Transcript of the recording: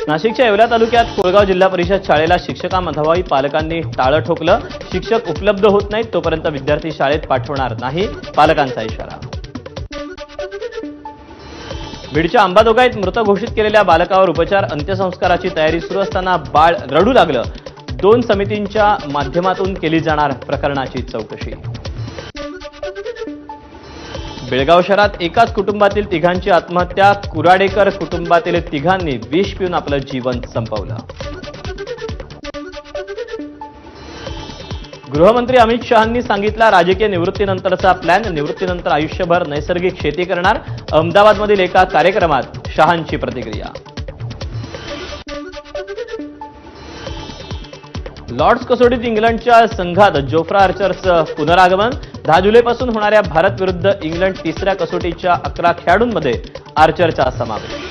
नाशिकच्या येवला तालुक्यात कोळगाव जिल्हा परिषद शाळेला शिक्षकांमधवाई पालकांनी टाळं ठोकलं। शिक्षक उपलब्ध होत नाहीत तोपर्यंत विद्यार्थी शाळेत पाठवणार नाही, पालकांचा इशारा। बीडच्या अंबाजोगाईत मृत घोषित केलेल्या बालकावर उपचार, अंत्यसंस्काराची तयारी सुरू असताना बाळ रडू लागलं। 2 समितींच्या माध्यमातून केली जाणार प्रकरणाची चौकशी। बेळगाव शहरात एकाच कुटुंबातील तिघांची आत्महत्या, कुराडेकर कुटुंबातील तिघांनी विष पिऊन आपलं जीवन संपवलं। गृहमंत्री अमित शहांनी सांगितला राजकीय निवृत्तीनंतरचा प्लॅन, निवृत्तीनंतर आयुष्यभर नैसर्गिक शेती करणार। अहमदाबादमधील एका कार्यक्रमात शहांची प्रतिक्रिया। लॉर्ड्स कसोटीत इंग्लंडच्या संघात जोफ्रा आर्चरचं पुनरागमन। 10 जुलैपासून होणाऱ्या भारत विरुद्ध इंग्लंड तिसऱ्या कसोटीच्या 11 खेळाडूंमध्ये आर्चरचा समावेश।